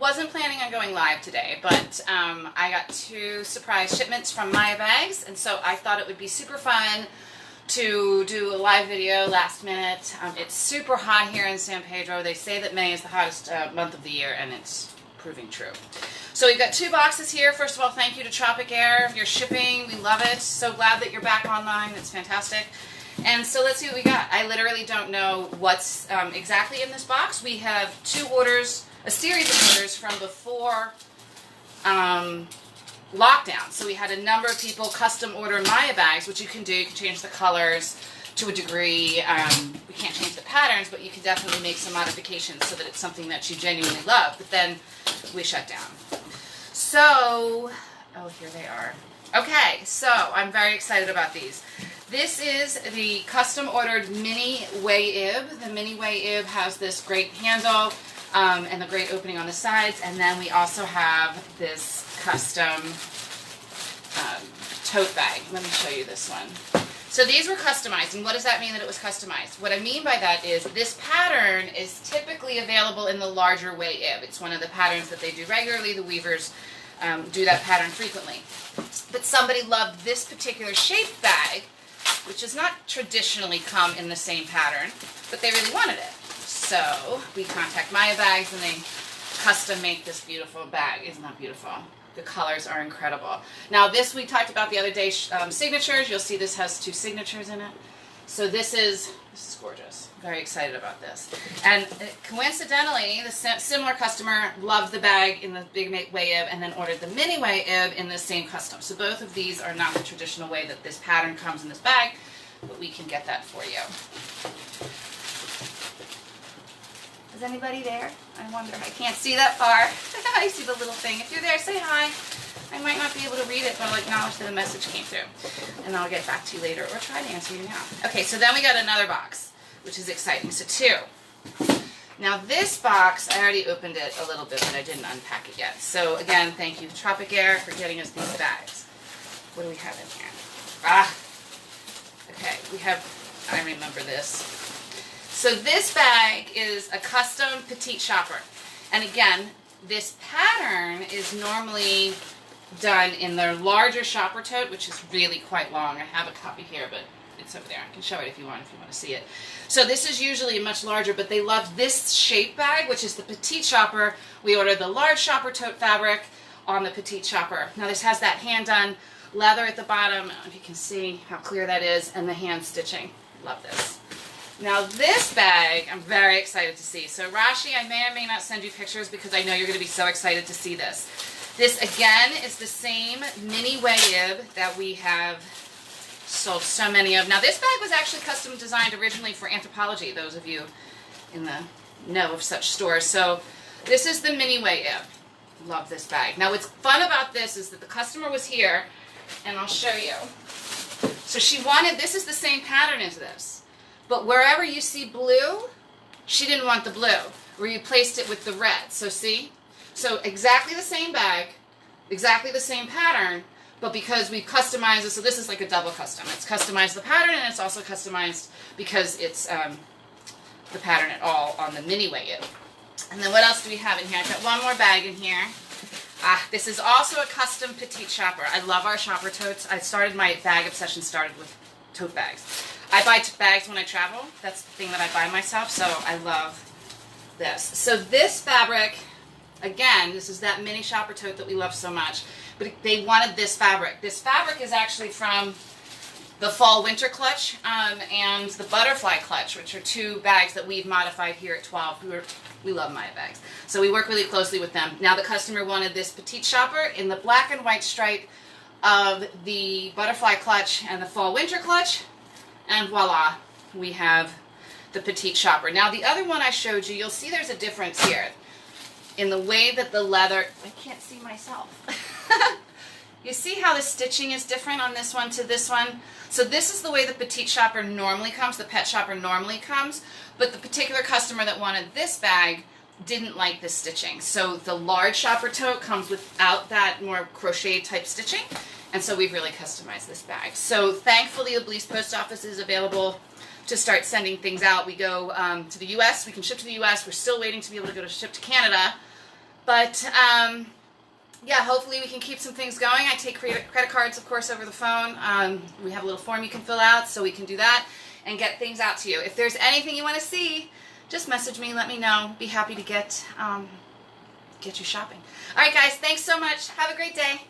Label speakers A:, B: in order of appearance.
A: wasn't planning on going live today, but I got 2 surprise shipments from MayaBags, and so I thought it would be super fun to do a live video last minute. It's super hot here in San Pedro. They say that May is the hottest month of the year, and it's proving true. So we've got 2 boxes here. First of all, thank you to Tropic Air. Your shipping, we love it. So glad that you're back online. It's fantastic. And so let's see what we got. I literally don't know what's exactly in this box. We have 2 orders, a series of orders from before lockdown. So we had a number of people custom order MayaBags, which you can do. You can change the colors to a degree. We can't change the patterns, but you can definitely make some modifications so that it's something that you genuinely love. But then we shut down. So, oh, here they are. Okay, so I'm very excited about these. This is the custom ordered mini MayaBag. The mini MayaBag has this great handle and the great opening on the sides, and then we also have this custom tote bag. Let me show you this one. So these were customized, and what does that mean that it was customized? What I mean by that is this pattern is typically available in the larger MayaBag. It's one of the patterns that they do regularly. The weavers do that pattern frequently. But somebody loved this particular shaped bag, which does not traditionally come in the same pattern, but they really wanted it. So we contact MayaBags, and they custom make this beautiful bag. Isn't that beautiful? The colors are incredible. Now this we talked about the other day, signatures. You'll see this has 2 signatures in it. So this is gorgeous. Very excited about this. And coincidentally, the similar customer loved the bag in the big MayaBag and then ordered the mini MayaBag in the same custom. So both of these are not the traditional way that this pattern comes in this bag, but we can get that for you. Is anybody there? I wonder. I can't see that far. I see the little thing. If you're there, say hi. I might not be able to read it, but I'll acknowledge that a message came through. And I'll get back to you later or try to answer you now. Okay, so then we got another box, which is exciting. So 2. Now this box, I already opened it a little bit, but I didn't unpack it yet. So again, thank you Tropic Air for getting us these bags. What do we have in here? Okay, we have, I remember this. So this bag is a custom petite shopper. And again, this pattern is normally done in their larger shopper tote, which is really quite long. I have a copy here, but it's over there. I can show it if you want to see it. So this is usually much larger, but they love this shape bag, which is the petite shopper. We ordered the large shopper tote fabric on the petite shopper. Now this has that hand-done leather at the bottom, I don't know if you can see how clear that is, and the hand stitching. Love this. Now this bag, I'm very excited to see. So Rashi, I may or may not send you pictures because I know you're going to be so excited to see this. This again is the same mini MayaBag that we have sold so many of. Now this bag was actually custom designed originally for Anthropologie, those of you in the know of such stores. So this is the mini MayaBag. Love this bag. Now what's fun about this is that the customer was here, and I'll show you. So she wanted, this is the same pattern as this, but wherever you see blue, she didn't want the blue. We replaced it with the red. So see? So exactly the same bag, exactly the same pattern, but because we've customized it, so this is like a double custom. It's customized the pattern, and it's also customized because it's the pattern at all on the mini MayaBag. And then what else do we have in here? I've got one more bag in here. This is also a custom petite shopper. I love our shopper totes. My bag obsession started with tote bags. I buy bags when I travel. That's the thing that I buy myself, so I love this. So this fabric, again, this is that mini shopper tote that we love so much, but they wanted this fabric. This fabric is actually from the fall winter clutch and the butterfly clutch, which are 2 bags that we've modified here at 12. We love MayaBags. So we work really closely with them. Now the customer wanted this petite shopper in the black and white stripe of the butterfly clutch and the fall winter clutch, and voila, we have the petite shopper. Now the other one I showed you, you'll see there's a difference here in the way that the leather, I can't see myself. You see how the stitching is different on this one to this one? So this is the way the petite shopper normally comes, the pet shopper normally comes, but the particular customer that wanted this bag didn't like this stitching. So the large shopper tote comes without that more crochet type stitching, and so we've really customized this bag. So thankfully the Belize Post Office is available to start sending things out. We go to the U.S., we can ship to the U.S., we're still waiting to be able to ship to Canada, But yeah, hopefully we can keep some things going. I take credit cards, of course, over the phone. We have a little form you can fill out, so we can do that and get things out to you. If there's anything you want to see, just message me, let me know. Be happy to get you shopping. All right, guys, thanks so much. Have a great day.